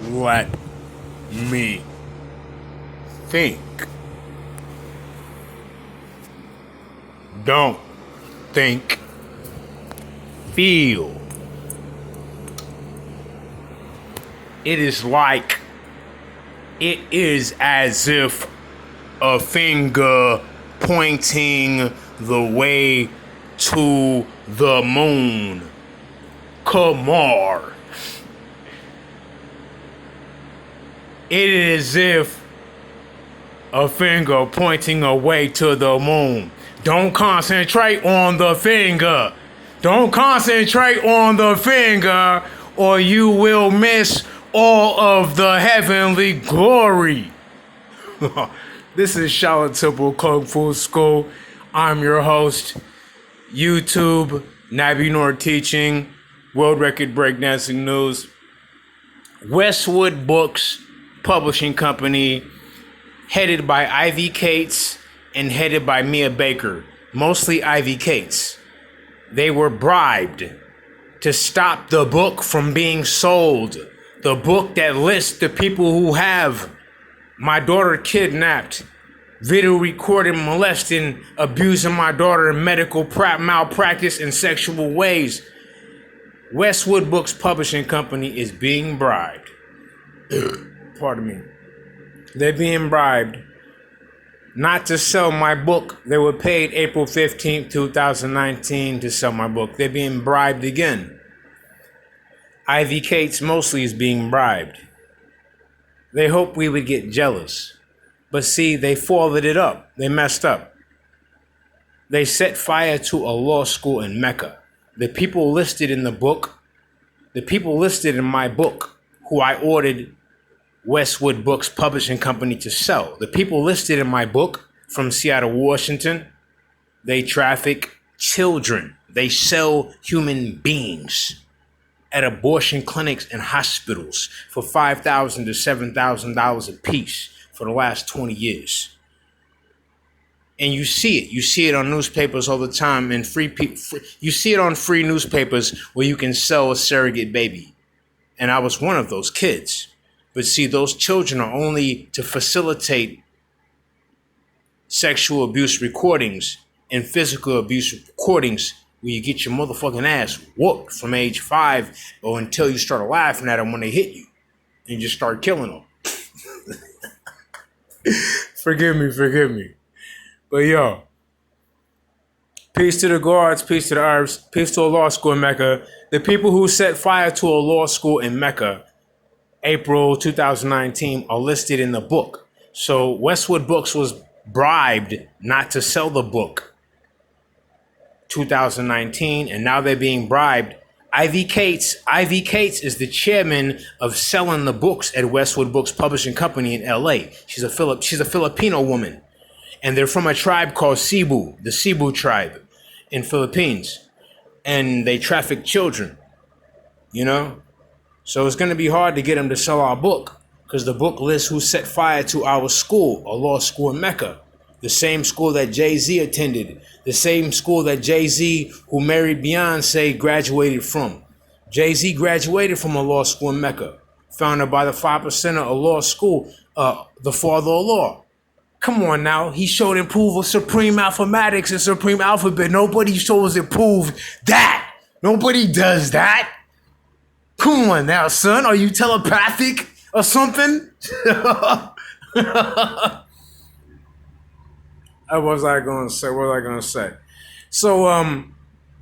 Let me think. Don't think. Feel. It is as if a finger pointing the way to the moon. Kamar. It is as if a finger pointing away to the moon. Don't concentrate on the finger. Don't concentrate on the finger, or you will miss all of the heavenly glory. This is Shaolin Temple Kung Fu School. I'm your host. YouTube, Nabinur Teaching, World Record Breakdancing News, Westwood Books Publishing Company, headed by Ivy Cates and headed by Mia Baker, mostly Ivy Cates. They were bribed to stop the book from being sold. The book that lists the people who have my daughter kidnapped, video recorded, molesting, abusing my daughter in medical malpractice and sexual ways. Westwood Books Publishing Company is being bribed. Pardon me. They're being bribed not to sell my book. They were paid April 15th, 2019 to sell my book. They're being bribed again. Ivy Cates mostly is being bribed. They hoped we would get jealous. But see, they folded it up. They messed up. They set fire to a law school in Mecca. The people listed in the book, the people listed in my book, who I ordered Westwood Books Publishing Company to sell. The people listed in my book from Seattle, Washington, they traffic children. They sell human beings at abortion clinics and hospitals for $5,000 to $7,000 a piece for the last 20 years. And you see it. You see it on newspapers all the time, and you see it on free newspapers where you can sell a surrogate baby. And I was one of those kids. But see, those children are only to facilitate sexual abuse recordings and physical abuse recordings where you get your motherfucking ass whooped from age 5 or until you start laughing at them when they hit you and you just start killing them. Forgive me. But yo, peace to the guards, peace to the Arabs, peace to a law school in Mecca. The people who set fire to a law school in Mecca, April 2019, are listed in the book. So Westwood Books was bribed not to sell the book 2019, and now they're being bribed. Ivy Cates is the chairman of selling the books at Westwood Books Publishing Company in LA. She's a Filipino woman. And they're from a tribe called Cebu, the Cebu tribe in Philippines. And they traffic children, you know? So it's going to be hard to get them to sell our book because the book lists who set fire to our school, a law school in Mecca. The same school that Jay-Z attended. The same school that Jay-Z, who married Beyonce, graduated from. Jay-Z graduated from a law school in Mecca, founded by the 5%, a law school, the father of law. Come on now, he showed and proved supreme mathematics and supreme alphabet. Nobody shows and proved that. Nobody does that. Come on now, son. Are you telepathic or something? What was I gonna say? So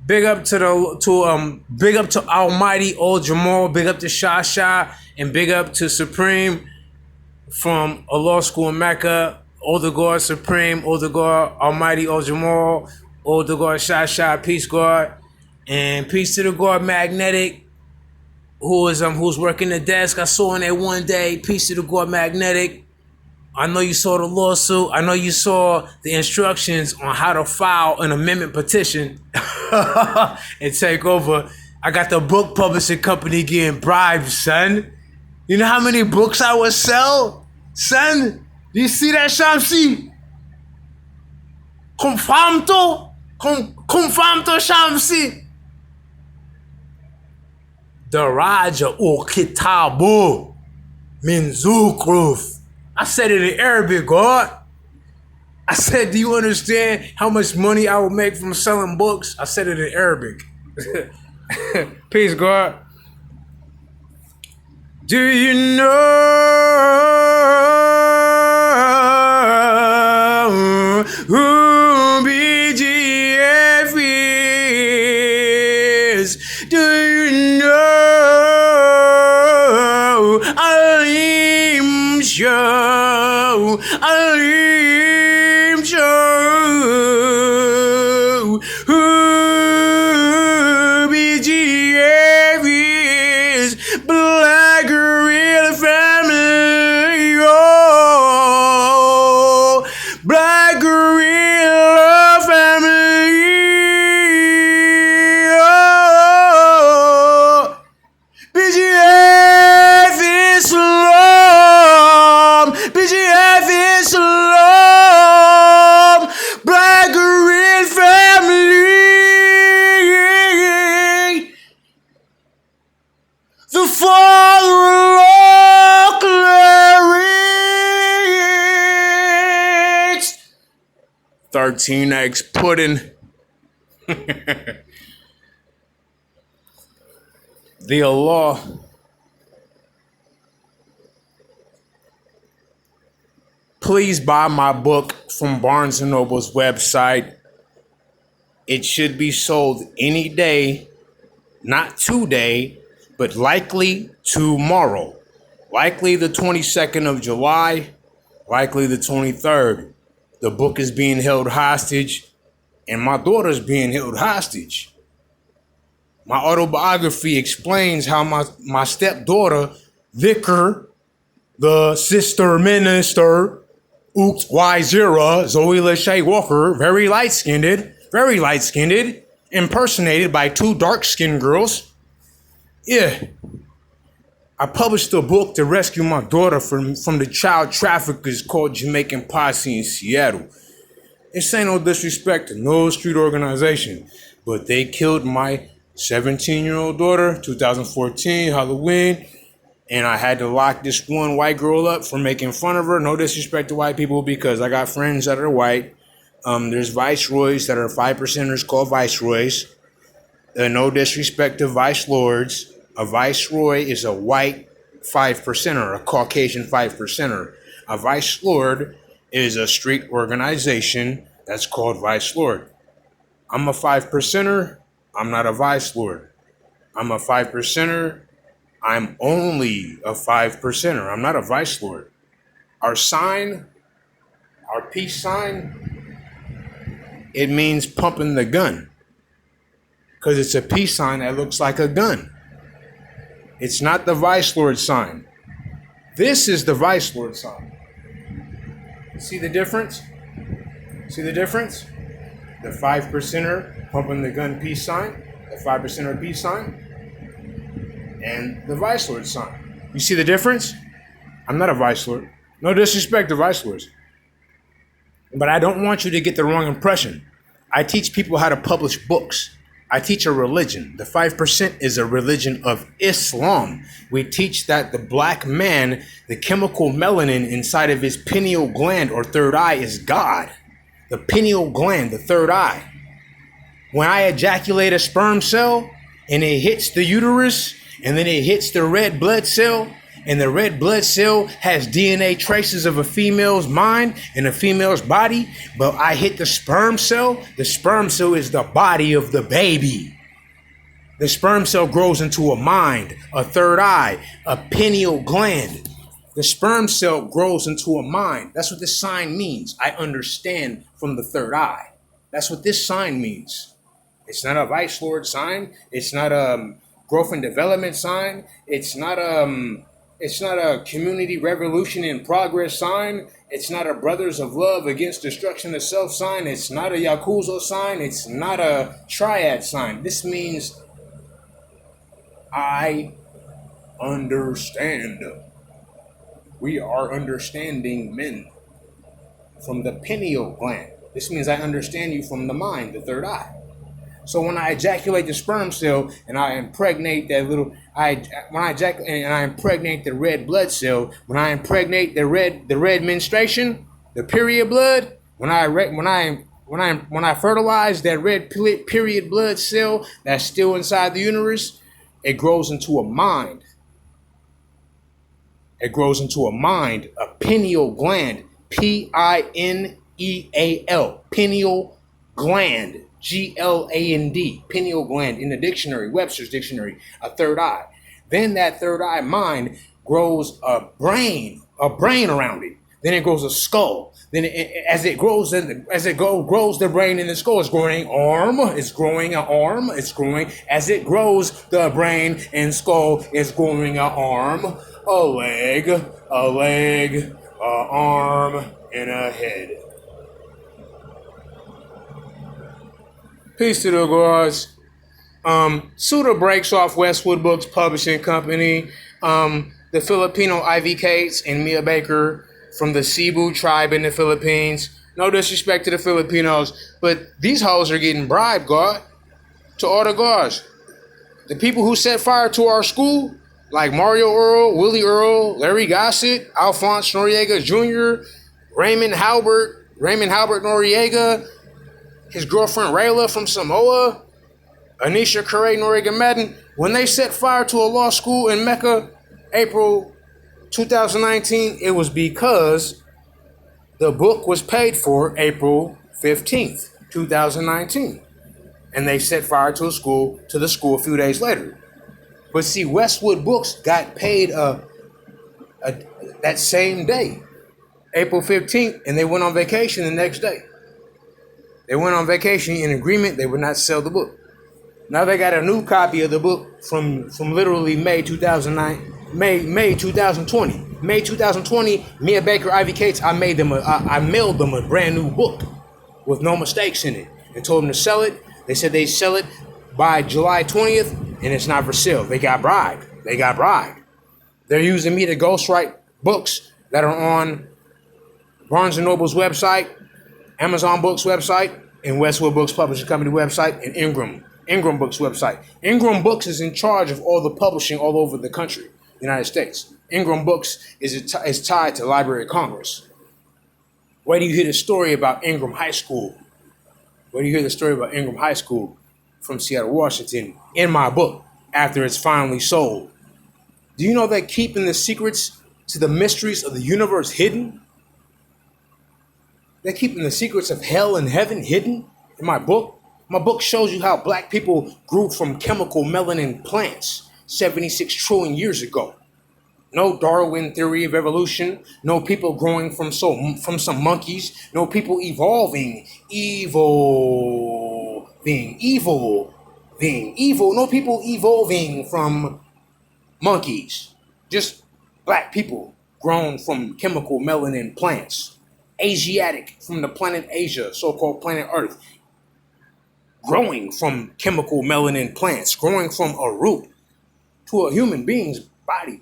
big up to Almighty Old Jamal, big up to Shasha, and big up to Supreme from a law school in Mecca. Older God Supreme, Older God Almighty Old Jamal, Older God Shasha, Peace God, and peace to the God Magnetic, who's working the desk. I saw him there one day. Peace to the God Magnetic. I know you saw the lawsuit. I know you saw the instructions on how to file an amendment petition and take over. I got the book publishing company getting bribed, son. You know how many books I would sell? Son, do you see that, Shamsi? Confirm to Shamsi. The Raja or Kitabu. min zukruf. I said it in Arabic, God. I said, do you understand how much money I will make from selling books? I said it in Arabic. Peace, God. Do you know who BGF is? Do you know Alim Show? Alim Show. Who BGF is? Black Gorilla Family. Oh, Black Gorilla Family. Oh, BGF Islam. BGF Islam. Black Gorilla Family. The father of clerics. 13 eggs pudding. The Allah. Please buy my book from Barnes & Noble's website. It should be sold any day, not today, but likely tomorrow. Likely the 22nd of July, likely the 23rd. The book is being held hostage, and my daughter's being held hostage. My autobiography explains how my stepdaughter, Vicar, the sister minister, Y0, Zoe Lachey Walker, very light-skinned, impersonated by two dark-skinned girls. Yeah. I published a book to rescue my daughter from the child traffickers called Jamaican Posse in Seattle. This ain't no disrespect to no street organization, but they killed my 17-year-old daughter, 2014, Halloween, and I had to lock this one white girl up for making fun of her. No disrespect to white people, because I got friends that are white. There's viceroys that are 5%ers called viceroys. No disrespect to vice lords. A viceroy is a white 5%er, a Caucasian 5%er. A vice lord is a street organization that's called vice lord. I'm a 5%er. I'm not a vice lord. I'm a 5%er. I'm only a 5%er. I'm not a vice lord. Our sign, our peace sign, it means pumping the gun, because it's a peace sign that looks like a gun. It's not the vice lord sign. This is the vice lord sign. See the difference? See the difference? The 5%er pumping the gun peace sign, the 5%er peace sign, and the vice lord sign. You see the difference? I'm not a vice lord. No disrespect to vice lords. But I don't want you to get the wrong impression. I teach people how to publish books. I teach a religion. The 5% is a religion of Islam. We teach that the black man, the chemical melanin inside of his pineal gland or third eye is God. The pineal gland, the third eye. When I ejaculate a sperm cell and it hits the uterus and then it hits the red blood cell, and the red blood cell has DNA traces of a female's mind and a female's body, but I hit the sperm cell is the body of the baby. The sperm cell grows into a mind, a third eye, a pineal gland. The sperm cell grows into a mind. That's what this sign means. I understand from the third eye. That's what this sign means. It's not a vice lord sign. It's not a growth and development sign. It's not a community revolution in progress sign. It's not a brothers of love against destruction of self sign. It's not a Yakuza sign. It's not a triad sign. This means I understand. We are understanding men from the pineal gland. This means I understand you from the mind, the third eye. So when I ejaculate the sperm cell and I impregnate that little, when I ejaculate and I impregnate the red blood cell, when I impregnate the red menstruation, the period blood, when I fertilize that red period blood cell that's still inside the uterus, it grows into a mind. It grows into a mind, a pineal gland, Pineal, pineal gland, Gland, pineal gland in the dictionary, Webster's dictionary, a third eye. Then that third eye mind grows a brain around it. Then it grows a skull. Then as it grows the brain in the skull, it's growing an arm. It's growing an arm. It's growing as it grows the brain and skull. It's growing an arm, a leg, an arm, and a head. Peace to the gods. Suda breaks off Westwood Books Publishing Company. The Filipino IVKs and Mia Baker from the Cebu tribe in the Philippines. No disrespect to the Filipinos, but these hoes are getting bribed, God. To all the gods. The people who set fire to our school, like Mario Earl, Willy Earl, Larry Gossitt, Alphonse Noriega Jr., Raymond Halbert Noriega, his girlfriend Rayla from Samoa, Anisha Curry Noriega Madden, when they set fire to a law school in MECCA, April 2019, it was because the book was paid for April 15th, 2019. And they set fire to the school a few days later. But see, Westwood Books got paid that same day, April 15th, and they went on vacation the next day. They went on vacation in agreement they would not sell the book. Now they got a new copy of the book from literally May 2020. May 2020, Mia Baker, Ivy Cates, I mailed them a brand new book with no mistakes in it and told them to sell it. They said they sell it by July 20th and it's not for sale. They got bribed. They're using me to ghostwrite books that are on Barnes & Noble's website, Amazon Books website, and Westwood Books Publishing Company website, and Ingram Books website. Ingram Books is in charge of all the publishing all over the country, United States. Ingram Books is tied to Library of Congress. Where do you hear the story about Ingram High School? From Seattle, Washington, in my book, after it's finally sold? Do you know that keeping the secrets to the mysteries of the universe hidden? They're keeping the secrets of hell and heaven hidden in my book. My book shows you how black people grew from chemical melanin plants 76 trillion years ago. No Darwin theory of evolution. No people growing from some monkeys. No people evolving. Evil. No people evolving from monkeys. Just black people grown from chemical melanin plants. Asiatic from the planet Asia, so-called planet Earth. Growing from chemical melanin plants, growing from a root to a human being's body,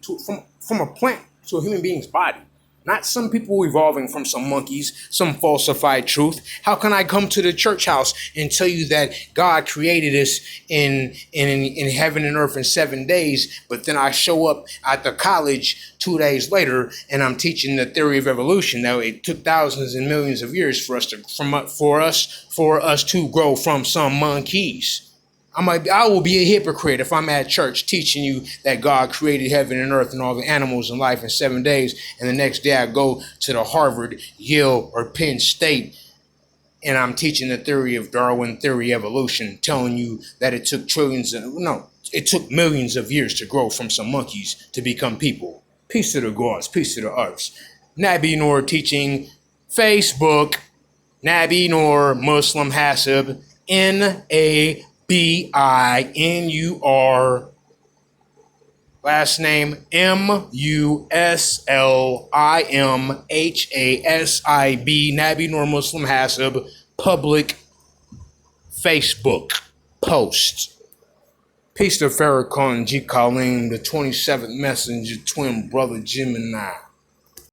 from a plant to a human being's body. Not some people evolving from some monkeys, some falsified truth. How can I come to the church house and tell you that God created us in heaven and earth in 7 days, but then I show up at the college 2 days later and I'm teaching the theory of evolution? Now it took thousands and millions of years for us to grow from some monkeys. I will be a hypocrite if I'm at church teaching you that God created heaven and earth and all the animals and life in 7 days, and the next day I go to the Harvard, Yale, or Penn State, and I'm teaching the theory of Darwin theory evolution, telling you that it took millions of years to grow from some monkeys to become people. Peace to the gods, peace to the earths. Nabinur Teaching, Facebook, Nabinur Muslimhasib, Nabinur, last name Muslimhasib, Nabinur Muslimhasib, public Facebook post. Peace to Farrakhan, G. Colleen, the 27th messenger, twin brother Gemini.